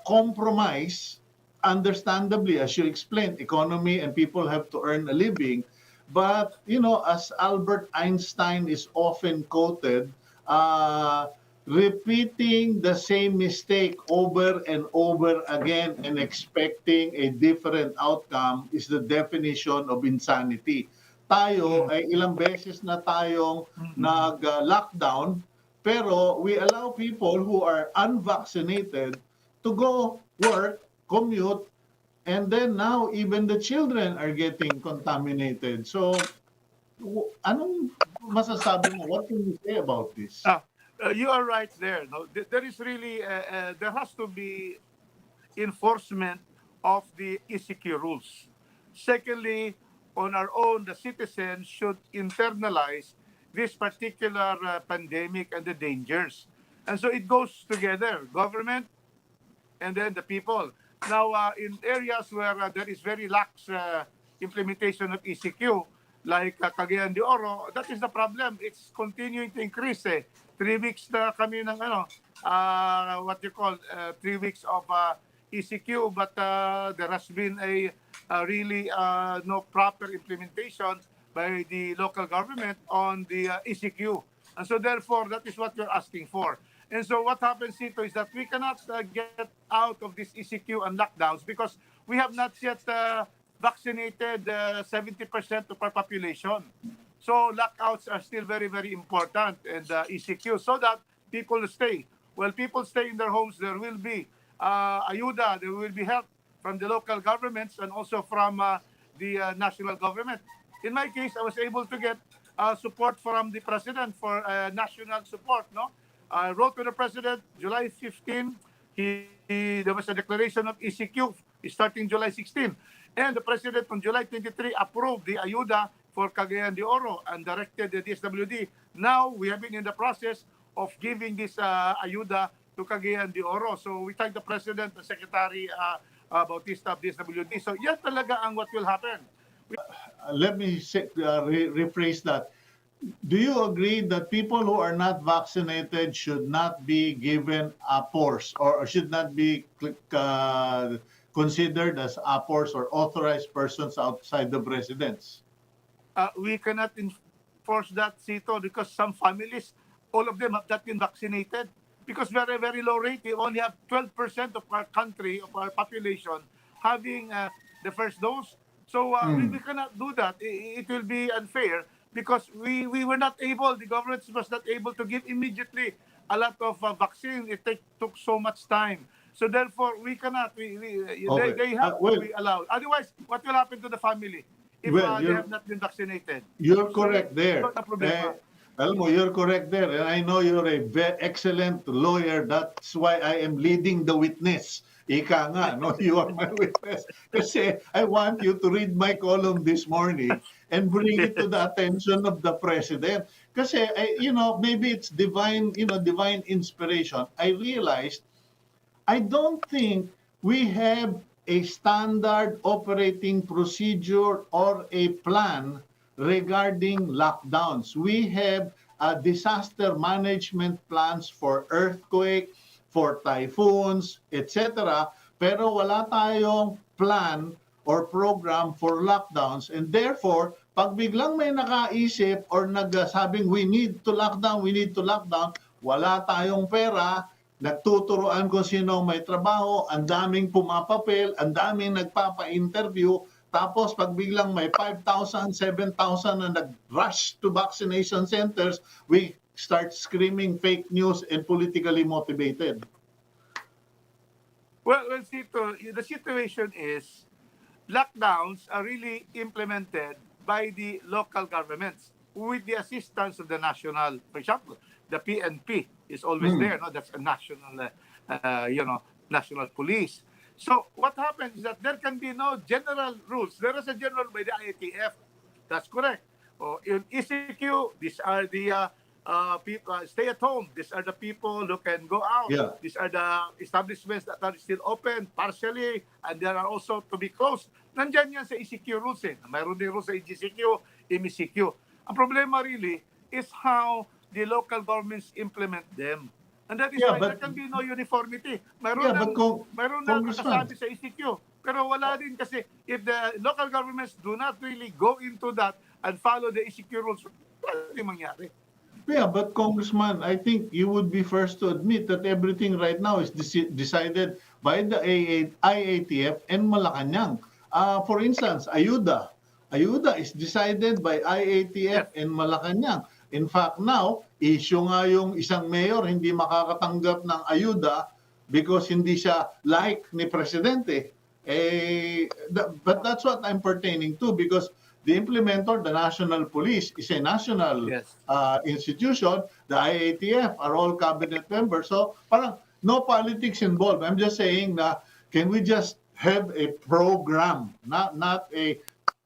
compromise, understandably, as you explained, economy and people have to earn a living. But, as Albert Einstein is often quoted, repeating the same mistake over and over again and expecting a different outcome is the definition of insanity. Tayo ay ilang beses na tayong nag-lockdown, pero we allow people who are unvaccinated to go work, commute, and then now even the children are getting contaminated. So, anong masasabi mo? What can you say about this? You are right there. No, there is really there has to be enforcement of the ECQ rules. Secondly, on our own, the citizens should internalize this particular pandemic and the dangers, and so it goes together. Government and then the people. Now, in areas where there is very lax implementation of ECQ, like Cagayan de Oro, that is the problem. It's continuing to increase. 3 weeks na kami ng what you call 3 weeks of ECQ, but there has been a really no proper implementation by the local government on the ECQ. And so therefore, that is what we're asking for. And so what happens, Cito, is that we cannot get out of this ECQ and lockdowns because we have not yet vaccinated 70% of our population. So lockouts are still very, very important, and ECQ, so that people stay. Well, people stay in their homes, there will be ayuda, there will be help from the local governments and also from the national government. In my case, I was able to get support from the president for national support. No, I wrote to the president July 15. There was a declaration of ECQ starting July 16, and the president on July 23 approved the ayuda for Cagayan de Oro and directed the DSWD. Now we have been in the process of giving this ayuda to Cagayan de Oro. So we thank the president, the secretary Bautista of DSWD. So yan talaga ang what will happen. Let me rephrase that. Do you agree that people who are not vaccinated should not be given APORs or should not be considered as APORs or authorized persons outside the residence? We cannot enforce that, Cito, because some families, all of them have not been vaccinated. Because very, very low rate, we only have 12% of our country, of our population, having the first dose. So we cannot do that. It will be unfair because we were not able, the government was not able to give immediately a lot of vaccine. It took so much time. So therefore, we cannot. Okay. They have to be allowed. Otherwise, what will happen to the family if they have not been vaccinated? You're correct there. Alam mo, you're correct there. And I know you're a excellent lawyer. That's why I am leading the witness. Ika nga, no? You are my witness. Kasi I want you to read my column this morning and bring it to the attention of the president. Kasi, maybe it's divine inspiration. I realized I don't think we have a standard operating procedure or a plan regarding lockdowns. We have disaster management plans for earthquake, for typhoons, etc. Pero wala tayong plan or program for lockdowns. And therefore, pag biglang may nakaisip or nagsabing we need to lock down, wala tayong pera, nagtuturoan kung sino may trabaho, ang daming pumapapel, ang daming nagpapa-interview, tapos pag biglang may 5,000, 7,000 na nag-rush to vaccination centers, we start screaming fake news and politically motivated. Well, Cito, the situation is lockdowns are really implemented by the local governments with the assistance of the national, for example, the PNP is always there. No, that's a national, national police. So what happens is that there can be no general rules. There is a general by the IATF. That's correct. In ECQ, these are the people stay at home. These are the people who can go out. Yeah. These are the establishments that are still open partially, and there are also to be closed. Nandyan yan sa ECQ rules. Mayroon din rules sa ECQ, MECQ. Ang problema really is how the local governments implement them. And that is why there can be no uniformity. Mayroon na nakasabi sa ECQ. Pero wala din kasi if the local governments do not really go into that and follow the ECQ rules, wala din mangyari. Yeah, but Congressman, I think you would be first to admit that everything right now is decided by the IATF and Malacanang. For instance, ayuda. Ayuda is decided by IATF and Malacanang. In fact, now, issue nga yung isang mayor hindi makakatanggap ng ayuda because hindi siya like ni Presidente. But that's what I'm pertaining to because the implementer, the National Police, is a national institution. The IATF are all cabinet members. So parang no politics involved. I'm just saying na can we just have a program, not a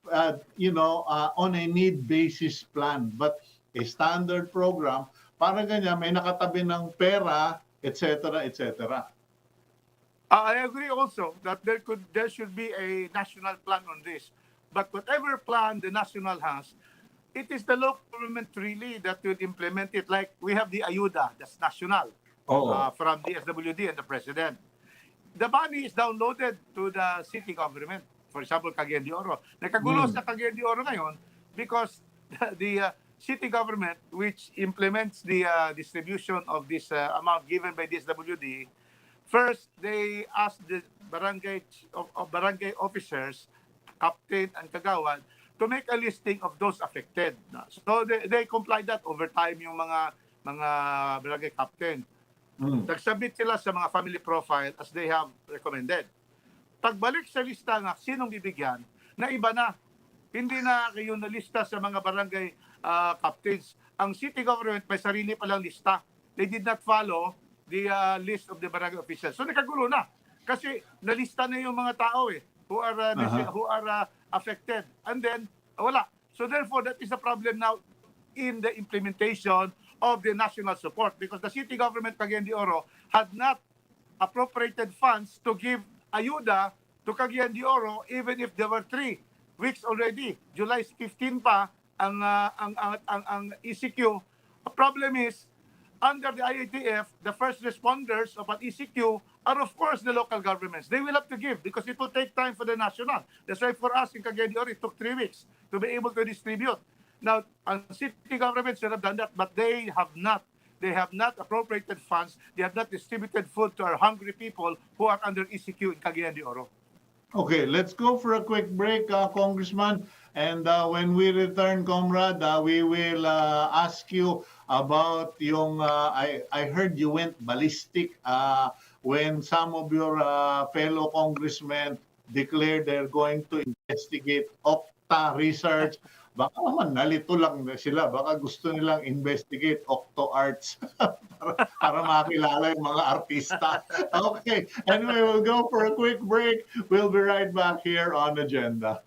on a need basis plan, but a standard program para ganyan may nakatabi ng pera, etc., etc. I agree also that there should be a national plan on this. But whatever plan the national has, it is the local government really that will implement it. Like we have the ayuda, that's national, Oo. from the SWD and the president. The money is downloaded to the city government. For example, Cagayan de Oro. Nagkagulo Mm. sa Cagayan de Oro ngayon because the city government, which implements the distribution of this amount given by the SWD, first they ask the barangay officers, captain and kagawad, to make a listing of those affected. So they comply that over time yung mga barangay captain. Mm. Nag-submit sila sa mga family profile as they have recommended. Pagbalik sa lista nga, sinong bibigyan, na iba na. Hindi na kayo nalista sa mga barangay captains. Ang city government may sarili palang lista. They did not follow the list of the barangay officials. So nakagulo na. Kasi nalista na yung mga tao who are affected. And then, wala. So therefore, that is a problem now in the implementation of the national support because the city government, Cagayan de Oro, had not appropriated funds to give ayuda to Cagayan de Oro even if there were 3 weeks already. July 15 pa ang ECQ. The problem is, under the IATF, the first responders of an ECQ are of course the local governments. They will have to give because it will take time for the national. That's why for us in Cagayan de Oro, it took 3 weeks to be able to distribute. Now, city governments should have done that, but they have not. They have not appropriated funds. They have not distributed food to our hungry people who are under ECQ in Cagayan de Oro. Okay, let's go for a quick break, Congressman. And when we return, Comrade, we will ask you about yung, I heard you went ballistic when some of your fellow congressmen declared they're going to investigate Okta research. Baka naman nalito lang sila, baka gusto nilang investigate Octo Arts para makilala yung mga artista. Okay, anyway, we'll go for a quick break. We'll be right back here on Agenda.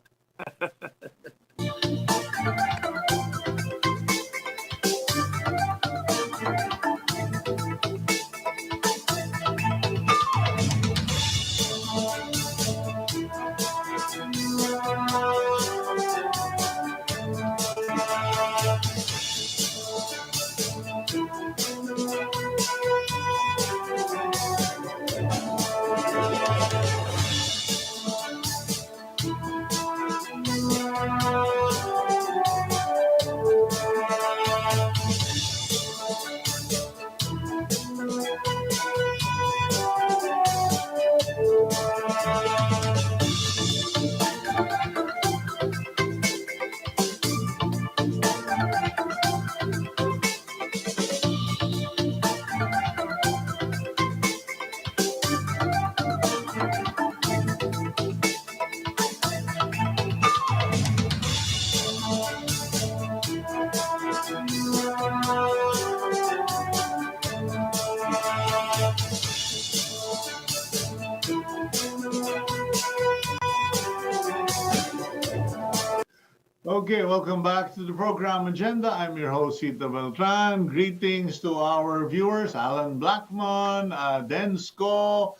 Okay, welcome back to the program Agenda. I'm your host, Cito Beltran. Greetings to our viewers, Alan Blackmon, Densco,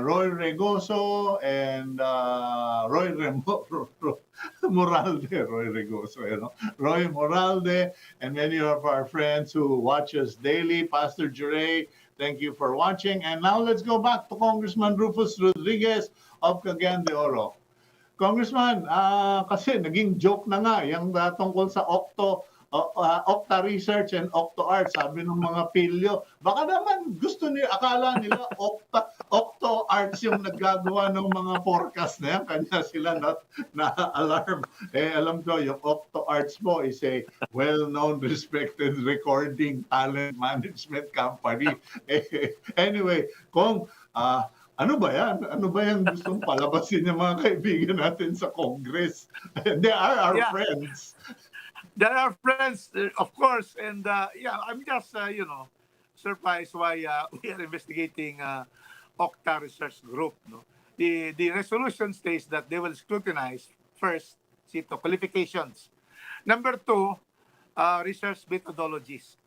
Roy Regoso, and Roy Moralde, Roy Regoso, Roy Moralde, and many of our friends who watch us daily. Pastor Jure, thank you for watching. And now let's go back to Congressman Rufus Rodriguez of Cagayan de Oro. Congressman, kasi naging joke na nga yung tungkol sa Okta Research and Octo Arts, sabi ng mga pilyo. Baka naman gusto nila, akala nila Octo Arts yung naggagawa ng mga forecast na yan, kanya sila na-alarm. Alam ko, yung Octo Arts mo is a well-known, respected recording talent management company. Anyway, Kung, ano ba yan? Ano ba yung gustong palabasin ng mga kaibigan natin sa Congress? They are our friends. They are friends, of course. And I'm just, surprised why we are investigating Okta Research Group. No? The resolution states that they will scrutinize, first, qualifications. Number 2, research methodologies.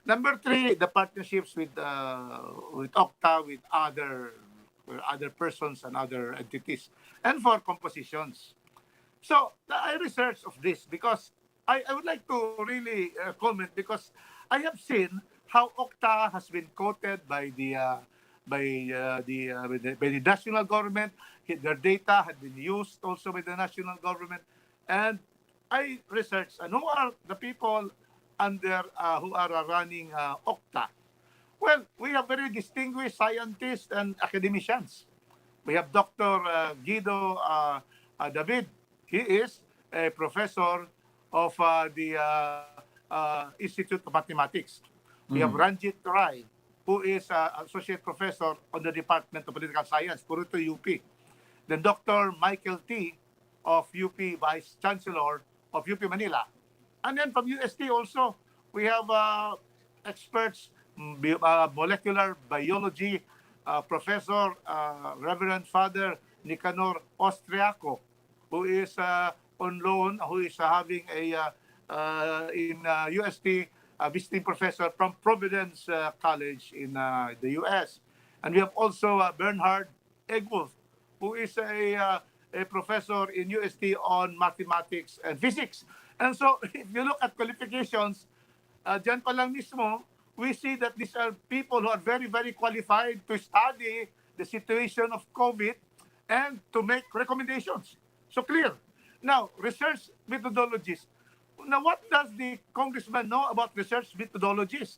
Number 3, the partnerships with Okta, with other for other persons and other entities, and for compositions. So I researched of this because I would like to really comment because I have seen how Okta has been quoted by the national government. Their data had been used also by the national government, and I researched and who are the people under who are running Okta. Well, we have very distinguished scientists and academicians. We have Dr. Guido David. He is a professor of the Institute of Mathematics. We have Ranjit Rai, who is associate professor on the Department of Political Science, Purito UP. Then Dr. Michael T. of UP Vice Chancellor of UP Manila. And then from UST also, we have experts, molecular biology, Professor Reverend Father Nicanor Austriaco, who is on loan, who is having a in UST visiting professor from Providence College in the US. And we have also Bernhard Egwolf, who is a professor in UST on mathematics and physics. And so if you look at qualifications, dyan pa lang mismo, we see that these are people who are very, very qualified to study the situation of COVID and to make recommendations. So clear. Now, research methodologies. Now, what does the congressman know about research methodologies?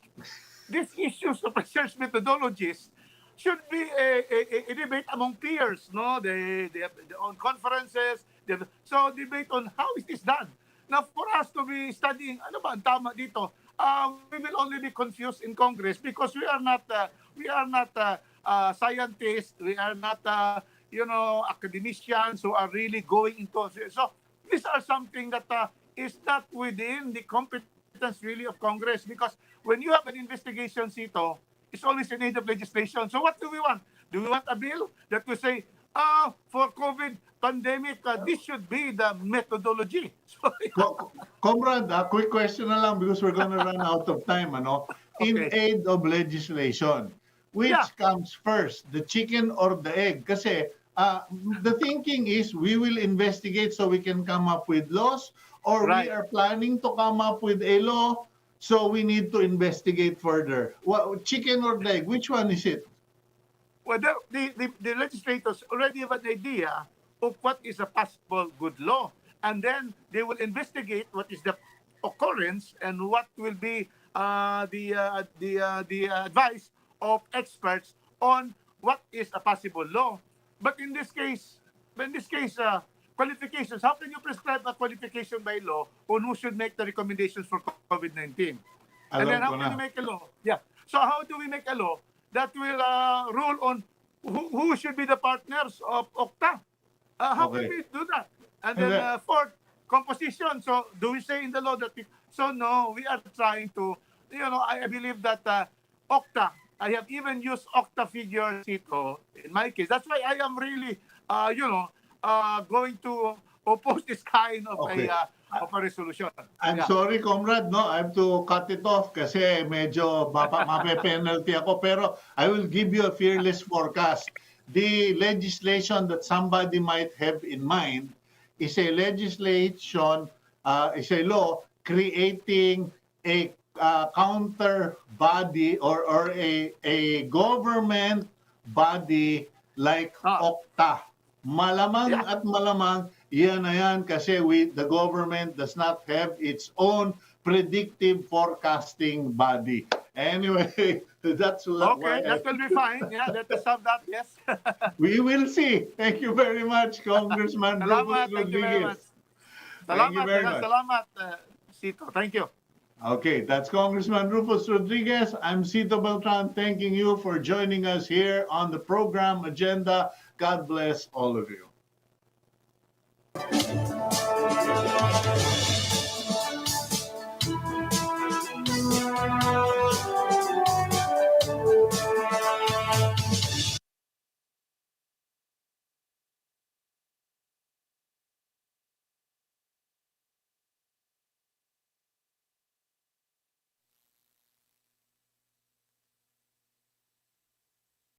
These issues of research methodologies should be a debate among peers. No, they have their own conferences. So debate on how is this done. Now, for us to be studying, ano ba ang tama dito? We will only be confused in Congress because we are not scientists. We are not academicians who are really going into. So these are something that is not within the competence really of Congress, because when you have an investigation, Cito, it's always in aid of legislation. So what do we want? Do we want a bill that will say, for COVID pandemic, this should be the methodology? So, Comrade, a quick question na lang because we're gonna run out of time. In Okay. aid of legislation, which Yeah. comes first, the chicken or the egg? Kasi the thinking is we will investigate so we can come up with laws, or we Right. are planning to come up with a law, so we need to investigate further. Chicken or the egg? Which one is it? Well, the legislators already have an idea of what is a possible good law. And then they will investigate what is the occurrence and what will be the advice of experts on what is a possible law. But in this case, qualifications, how can you prescribe a qualification by law on who should make the recommendations for COVID-19? And then how can you make a law? Yeah. So how do we make a law that will rule on who should be the partners of Okta? How can we do that? And then fourth, composition. So do we say in the law that so no, we are trying to, I believe that Okta, I have even used Okta figures, Cito, in my case. That's why I am really, going to oppose this kind of a resolution. I'm sorry, comrade, no, I have to cut it off kasi medyo mape-penalty ako. Pero I will give you a fearless forecast. The legislation that somebody might have in mind is a legislation, is a law creating a counter body or a government body like Okta. Malamang at malamang yan na yan kasi the government does not have its own predictive forecasting body. Anyway, that's Okay, that will be fine. Yeah, let us have that, yes. we will see. Thank you very much, Congressman Rufus Salamat, thank you very much. Rodriguez. Thank you very much. Salamat, Cito. Thank you. Okay, that's Congressman Rufus Rodriguez. I'm Cito Beltran, thanking you for joining us here on the program agenda. God bless all of you.